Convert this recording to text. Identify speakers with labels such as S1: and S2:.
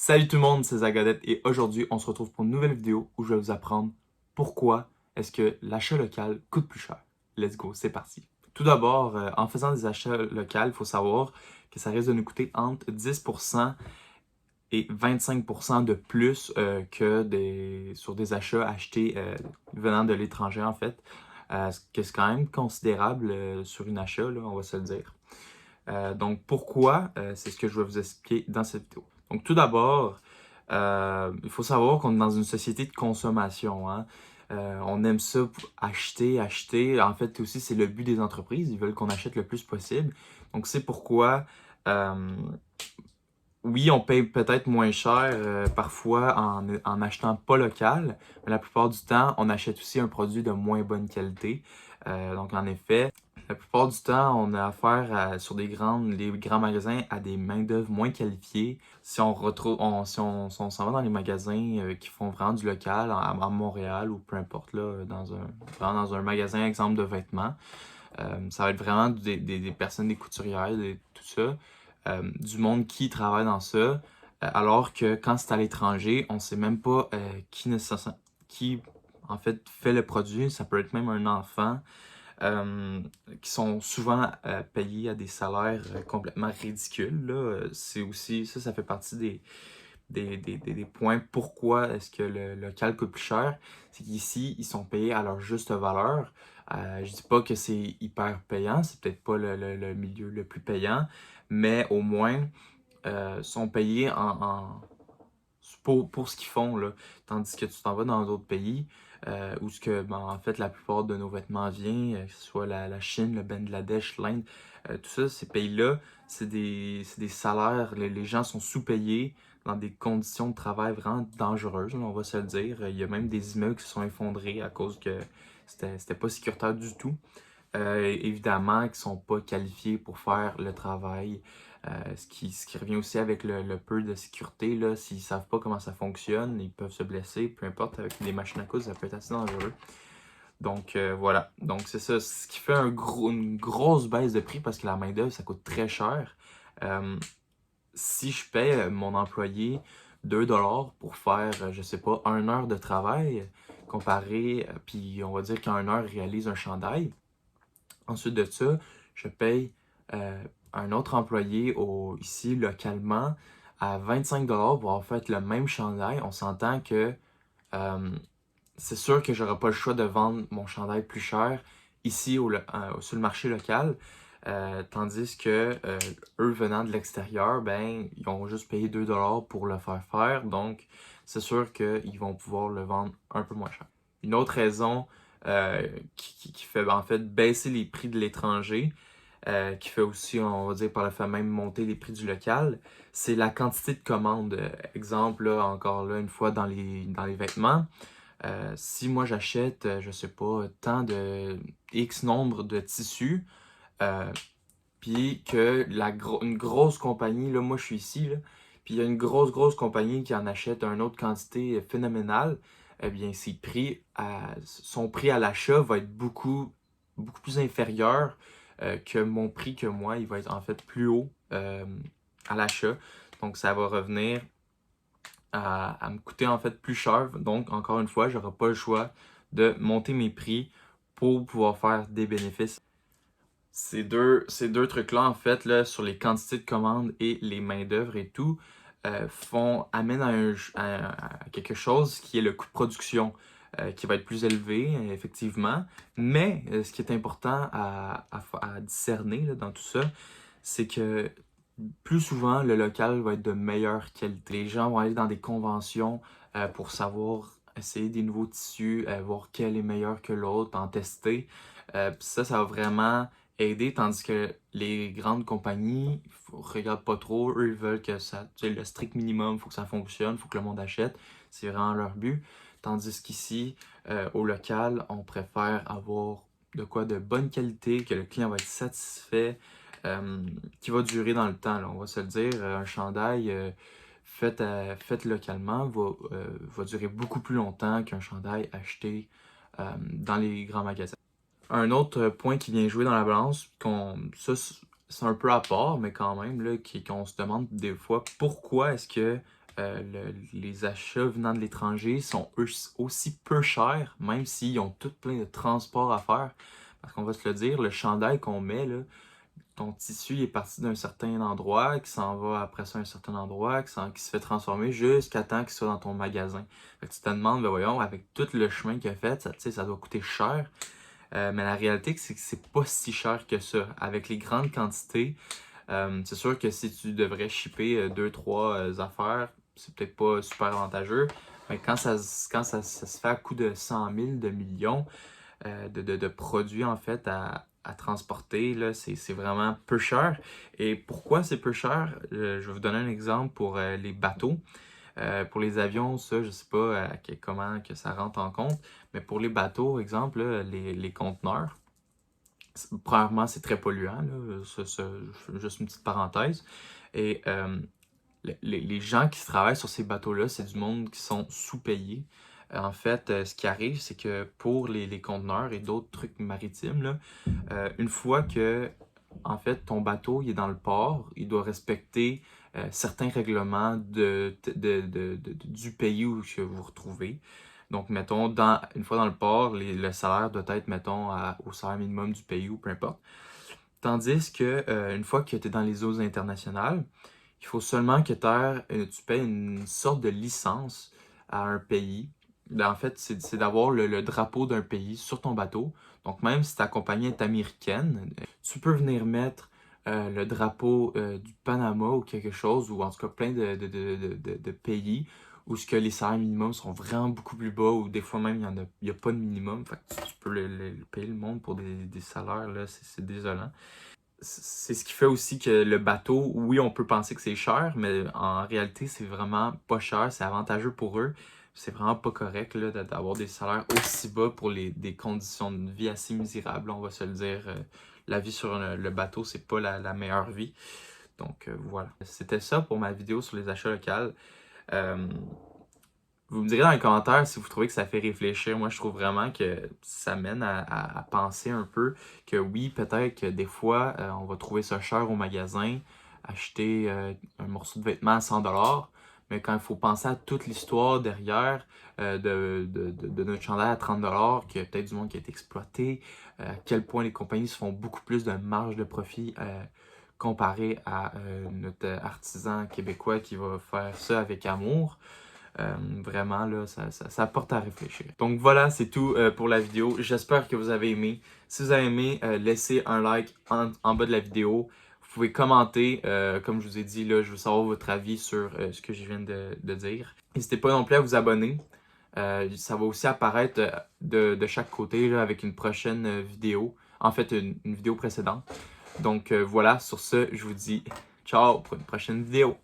S1: Salut tout le monde, c'est Zagadette et aujourd'hui on se retrouve pour une nouvelle vidéo où je vais vous apprendre pourquoi est-ce que l'achat local coûte plus cher. Let's go, c'est parti. Tout d'abord, en faisant des achats locaux, il faut savoir que ça risque de nous coûter entre 10% et 25% de plus sur des achats achetés venant de l'étranger en fait. Ce que c'est quand même considérable sur une achat, là, on va se le dire. Donc pourquoi, c'est ce que je vais vous expliquer dans cette vidéo. Donc tout d'abord, il faut savoir qu'on est dans une société de consommation, hein. On aime ça acheter, acheter. En fait, aussi, c'est le but des entreprises. Ils veulent qu'on achète le plus possible. Donc, c'est pourquoi, euh, oui, on paye peut-être moins cher parfois en achetant pas local, mais la plupart du temps, on achète aussi un produit de moins bonne qualité. Donc, en effet, la plupart du temps, on a affaire sur les grands magasins à des main-d'œuvre moins qualifiées. Si on retrouve, si on s'en va dans les magasins qui font vraiment du local à Montréal ou peu importe, là, vraiment dans un magasin, exemple de vêtements, ça va être vraiment des personnes, des couturières, tout ça, du monde qui travaille dans ça, alors que quand c'est à l'étranger, on sait même pas qui en fait le produit. Ça peut être même un enfant euh, qui sont souvent payés à des salaires complètement ridicules, là. C'est aussi, ça fait partie des points pourquoi est-ce que le local coûte plus cher. C'est qu'ici, ils sont payés à leur juste valeur. Je dis pas que c'est hyper payant, c'est peut-être pas le milieu le plus payant, mais au moins, sont payés pour ce qu'ils font, là. Tandis que tu t'en vas dans d'autres pays où en fait, la plupart de nos vêtements viennent, que ce soit la Chine, le Bangladesh, l'Inde, tout ça, ces pays-là, c'est des salaires, les gens sont sous-payés dans des conditions de travail vraiment dangereuses, là, on va se le dire. Il y a même des immeubles qui se sont effondrés à cause que c'était pas sécuritaire du tout. Évidemment, qui sont pas qualifiés pour faire le travail. Ce qui revient aussi avec le peu de sécurité, là, s'ils savent pas comment ça fonctionne, ils peuvent se blesser, peu importe, avec des machines à coudre, ça peut être assez dangereux. Donc voilà, donc c'est ça, ce qui fait une grosse baisse de prix parce que la main-d'œuvre, ça coûte très cher. Euh, Si je paie mon employé 2$ pour faire, je sais pas, 1 heure de travail, comparé, puis on va dire qu'en 1 heure, il réalise un chandail. Ensuite de ça, je paye un autre employé ici localement à 25$ pour avoir fait le même chandail. On s'entend que euh, c'est sûr que j'aurai pas le choix de vendre mon chandail plus cher ici sur le marché local. Tandis que eux venant de l'extérieur, ben, ils ont juste payé 2$ pour le faire faire. Donc, c'est sûr qu'ils vont pouvoir le vendre un peu moins cher. Une autre raison qui fait en fait baisser les prix de l'étranger, qui fait aussi, on va dire par le fait même, monter les prix du local, c'est la quantité de commandes. Exemple, là, encore là, une fois dans les vêtements. Si moi j'achète, je sais pas, tant de X nombre de tissus, euh, puis que une grosse compagnie, là, moi je suis ici, là, puis il y a une grosse compagnie qui en achète une autre quantité phénoménale, eh bien son prix à l'achat va être beaucoup plus inférieur que mon prix que moi, il va être en fait plus haut à l'achat. Donc ça va revenir à me coûter en fait plus cher. Donc, encore une fois, j'aurai pas le choix de monter mes prix pour pouvoir faire des bénéfices. Ces deux trucs-là, en fait, là, sur les quantités de commandes et les main-d'œuvre et tout, amènent à quelque chose qui est le coût de production, qui va être plus élevé, effectivement. Mais ce qui est important à discerner là, dans tout ça, c'est que plus souvent, le local va être de meilleure qualité. Les gens vont aller dans des conventions pour savoir essayer des nouveaux tissus, voir quel est meilleur que l'autre, en tester. Puis ça va vraiment aider, tandis que les grandes compagnies, regardent pas trop. Eux, ils veulent que ça, tu sais, le strict minimum, il faut que ça fonctionne, il faut que le monde achète. C'est vraiment leur but. Tandis qu'ici, au local, on préfère avoir de quoi de bonne qualité, que le client va être satisfait, qui va durer dans le temps, là, on va se le dire. Un chandail fait localement va durer beaucoup plus longtemps qu'un chandail acheté dans les grands magasins. Un autre point qui vient jouer dans la balance, c'est un peu à part, mais quand même, là, qu'on se demande des fois pourquoi est-ce que les achats venant de l'étranger sont eux aussi peu chers, même s'ils ont tout plein de transports à faire. Parce qu'on va se le dire, le chandail qu'on met, là, ton tissu est parti d'un certain endroit, qui s'en va après ça à un certain endroit, qui se fait transformer jusqu'à temps qu'il soit dans ton magasin. Fait que tu te demandes, ben voyons, avec tout le chemin qu'il a fait, ça, tu sais, ça doit coûter cher. Mais la réalité, c'est que c'est pas si cher que ça. Avec les grandes quantités, c'est sûr que si tu devrais shipper 2-3 affaires, c'est peut-être pas super avantageux. Mais quand ça se fait à coût de 100 000, de millions de produits en fait à transporter, là, c'est vraiment peu cher. Et pourquoi c'est peu cher? Je vais vous donner un exemple pour les bateaux. Pour les avions, ça, je sais pas comment que ça rentre en compte, mais pour les bateaux, exemple, là, les conteneurs, premièrement, c'est très polluant, là, juste une petite parenthèse. Et les gens qui travaillent sur ces bateaux-là, c'est du monde qui sont sous-payés. En fait, ce qui arrive, c'est que pour les conteneurs et d'autres trucs maritimes, là, une fois que en fait, ton bateau il est dans le port, il doit respecter certains règlements du pays où que vous vous retrouvez. Donc, mettons, une fois dans le port, le salaire doit être, mettons, au salaire minimum du pays ou peu importe. Tandis que une fois que tu es dans les eaux internationales, il faut seulement que tu paies une sorte de licence à un pays. Ben, en fait, c'est d'avoir le drapeau d'un pays sur ton bateau. Donc, même si ta compagnie est américaine, tu peux venir mettre le drapeau du Panama ou quelque chose, ou en tout cas plein de pays où ce que les salaires minimums sont vraiment beaucoup plus bas, ou des fois même il y a pas de minimum. Fait que tu peux payer le monde pour des salaires, là, c'est désolant. C'est ce qui fait aussi que le bateau, oui, on peut penser que c'est cher, mais en réalité, c'est vraiment pas cher, c'est avantageux pour eux. C'est vraiment pas correct là, d'avoir des salaires aussi bas pour des conditions de vie assez misérables, on va se le dire. La vie sur le bateau, c'est pas la meilleure vie. Donc voilà. C'était ça pour ma vidéo sur les achats locaux. Euh, Vous me direz dans les commentaires si vous trouvez que ça fait réfléchir. Moi, je trouve vraiment que ça mène à penser un peu que oui, peut-être que des fois, on va trouver ça cher au magasin, acheter un morceau de vêtement à 100$, mais quand il faut penser à toute l'histoire derrière de notre chandail à 30$, qu'il y a peut-être du monde qui a été exploité, à quel point les compagnies se font beaucoup plus de marge de profit comparé à notre artisan québécois qui va faire ça avec amour. Vraiment, là, ça porte à réfléchir. Donc voilà, c'est tout pour la vidéo. J'espère que vous avez aimé. Si vous avez aimé, laissez un like en bas de la vidéo. Vous pouvez commenter, comme je vous ai dit, là, je veux savoir votre avis sur ce que je viens de dire. N'hésitez pas non plus à vous abonner. Ça va aussi apparaître de chaque côté là, avec une prochaine vidéo. En fait, une vidéo précédente. Donc voilà, sur ce, je vous dis ciao pour une prochaine vidéo.